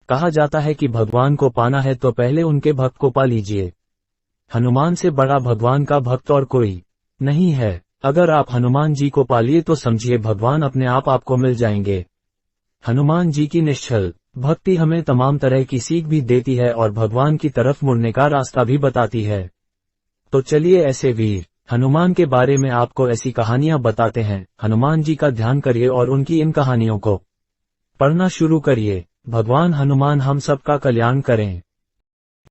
कहा जाता है कि भगवान को पाना है तो पहले उनके भक्त को पा लीजिए। हनुमान से बड़ा भगवान का भक्त और कोई नहीं है। अगर आप हनुमान जी को पालिए तो समझिए भगवान अपने आप आपको मिल जाएंगे। हनुमान जी की निश्चल भक्ति हमें तमाम तरह की सीख भी देती है और भगवान की तरफ मुड़ने का रास्ता भी बताती है। तो चलिए ऐसे वीर हनुमान के बारे में आपको ऐसी कहानियां बताते हैं। हनुमान जी का ध्यान करिए और उनकी इन कहानियों को पढ़ना शुरू करिए। भगवान हनुमान हम सबका कल्याण करें।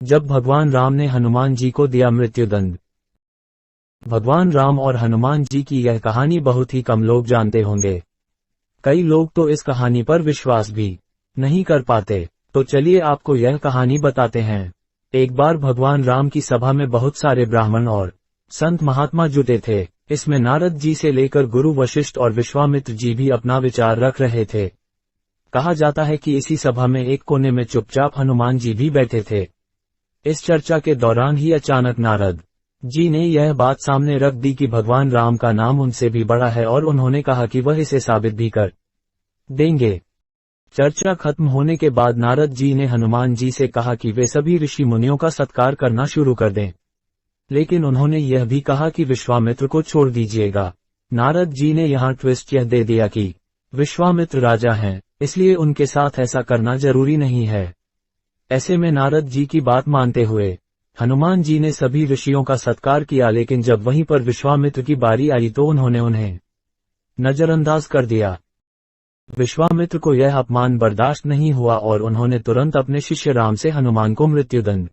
जब भगवान राम ने हनुमान जी को दिया मृत्युदंड। भगवान राम और हनुमान जी की यह कहानी बहुत ही कम लोग जानते होंगे। कई लोग तो इस कहानी पर विश्वास भी नहीं कर पाते। तो चलिए आपको यह कहानी बताते हैं। एक बार भगवान राम की सभा में बहुत सारे ब्राह्मण और संत महात्मा जुटे थे। इसमें नारद जी से लेकर गुरु वशिष्ठ और विश्वामित्र जी भी अपना विचार रख रहे थे। कहा जाता है कि इसी सभा में एक कोने में चुपचाप हनुमान जी भी बैठे थे। इस चर्चा के दौरान ही अचानक नारद जी ने यह बात सामने रख दी कि भगवान राम का नाम उनसे भी बड़ा है और उन्होंने कहा कि वह इसे साबित भी कर देंगे। चर्चा खत्म होने के बाद नारद जी ने हनुमान जी से कहा कि वे सभी ऋषि मुनियों का सत्कार करना शुरू कर दें। लेकिन उन्होंने यह भी कहा कि विश्वामित्र को छोड़ दीजिएगा। नारद जी ने यहाँ ट्विस्ट यह दे दिया कि विश्वामित्र राजा हैं, इसलिए उनके साथ ऐसा करना जरूरी नहीं है। ऐसे में नारद जी की बात मानते हुए हनुमान जी ने सभी ऋषियों का सत्कार किया, लेकिन जब वहीं पर विश्वामित्र की बारी आई तो उन्होंने उन्हें नजरअंदाज कर दिया। विश्वामित्र को यह अपमान बर्दाश्त नहीं हुआ और उन्होंने तुरंत अपने शिष्य राम से हनुमान को मृत्युदंड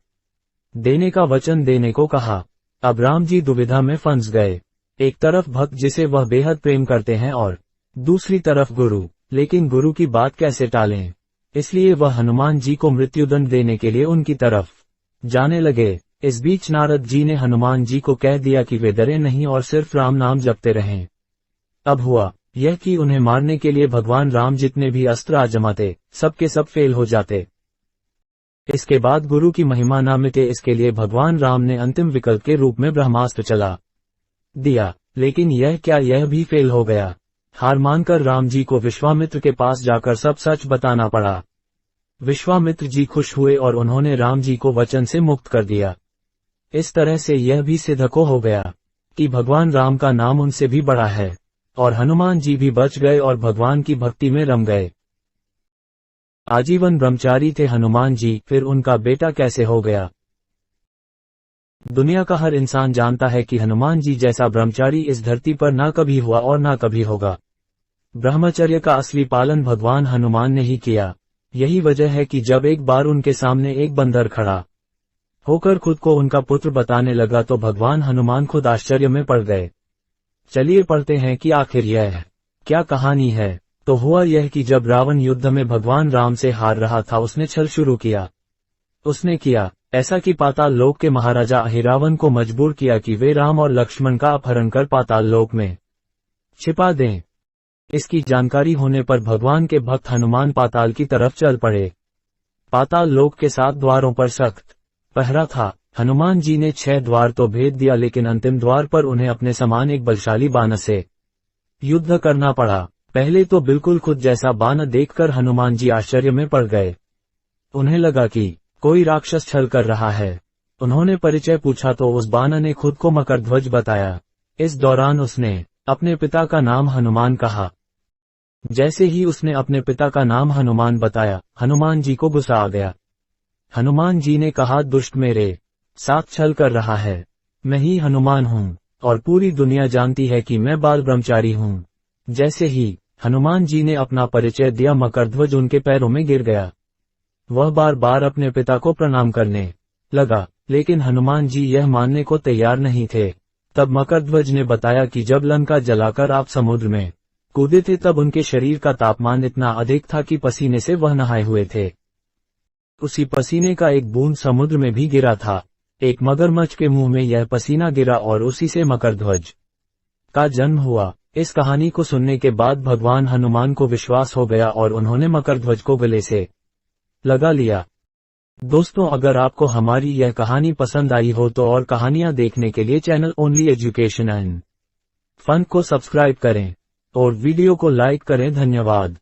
देने का वचन देने को कहा। अब राम जी दुविधा में फंस गए। एक तरफ भक्त जिसे वह बेहद प्रेम करते हैं और दूसरी तरफ गुरु, लेकिन गुरु की बात कैसे टालें, इसलिए वह हनुमान जी को मृत्युदंड देने के लिए उनकी तरफ जाने लगे। इस बीच नारद जी ने हनुमान जी को कह दिया कि वे डरे नहीं और सिर्फ राम नाम जपते रहें। अब हुआ यह कि उन्हें मारने के लिए भगवान राम जितने भी अस्त्र आजमाते सबके सब फेल हो जाते। इसके बाद गुरु की महिमा न मिटे, इसके लिए भगवान राम ने अंतिम विकल्प के रूप में ब्रह्मास्त्र चला दिया, लेकिन यह भी फेल हो गया। हार मानकर राम जी को विश्वामित्र के पास जाकर सब सच बताना पड़ा। विश्वामित्र जी खुश हुए और उन्होंने राम जी को वचन से मुक्त कर दिया। इस तरह से यह भी सिद्ध हो गया कि भगवान राम का नाम उनसे भी बड़ा है और हनुमान जी भी बच गए और भगवान की भक्ति में रम गए। आजीवन ब्रह्मचारी थे हनुमान जी, फिर उनका बेटा कैसे हो गया? दुनिया का हर इंसान जानता है कि हनुमान जी जैसा ब्रह्मचारी इस धरती पर ना कभी हुआ और ना कभी होगा। ब्रह्मचर्य का असली पालन भगवान हनुमान ने ही किया। यही वजह है कि जब एक बार उनके सामने एक बंदर खड़ा होकर खुद को उनका पुत्र बताने लगा तो भगवान हनुमान खुद आश्चर्य में पड़ गए। चलिए पढ़ते हैं कि आखिर यह क्या कहानी है। तो हुआ यह कि जब रावण युद्ध में भगवान राम से हार रहा था, उसने छल शुरू किया। उसने किया ऐसा कि पाताल लोक के महाराजा अहिरावण को मजबूर किया कि वे राम और लक्ष्मण का अपहरण कर पाताल लोक में छिपा दें। इसकी जानकारी होने पर भगवान के भक्त हनुमान पाताल की तरफ चल पड़े। पाताल लोक के 7 द्वारों पर सख्त पहरा था। हनुमान जी ने 6 द्वार तो भेद दिया, लेकिन अंतिम द्वार पर उन्हें अपने समान एक बलशाली बानर से युद्ध करना पड़ा। पहले तो बिल्कुल खुद जैसा बानर देखकर हनुमान जी आश्चर्य में पड़ गए। उन्हें लगा कि कोई राक्षस छल कर रहा है। उन्होंने परिचय पूछा तो उस बानर ने खुद को मकरध्वज बताया। इस दौरान उसने अपने पिता का नाम हनुमान कहा। जैसे ही उसने अपने पिता का नाम हनुमान बताया, हनुमान जी को गुस्सा आ गया। हनुमान जी ने कहा, दुष्ट मेरे साथ छल कर रहा है। मैं ही हनुमान हूँ और पूरी दुनिया जानती है कि मैं बाल ब्रह्मचारी हूँ। जैसे ही हनुमान जी ने अपना परिचय दिया, मकरध्वज उनके पैरों में गिर गया। वह बार बार अपने पिता को प्रणाम करने लगा, लेकिन हनुमान जी यह मानने को तैयार नहीं थे। तब मकरध्वज ने बताया कि जब लंका जलाकर आप समुद्र में कूदे थे तब उनके शरीर का तापमान इतना अधिक था कि पसीने से वह नहाए हुए थे। उसी पसीने का एक बूंद समुद्र में भी गिरा था। एक मगरमच्छ के मुंह में यह पसीना गिरा और उसी से मकरध्वज का जन्म हुआ। इस कहानी को सुनने के बाद भगवान हनुमान को विश्वास हो गया और उन्होंने मकरध्वज को गले से लगा लिया। दोस्तों, अगर आपको हमारी यह कहानी पसंद आई हो तो और कहानियां देखने के लिए channel only education and fun को सब्सक्राइब करें और वीडियो को लाइक करें। धन्यवाद।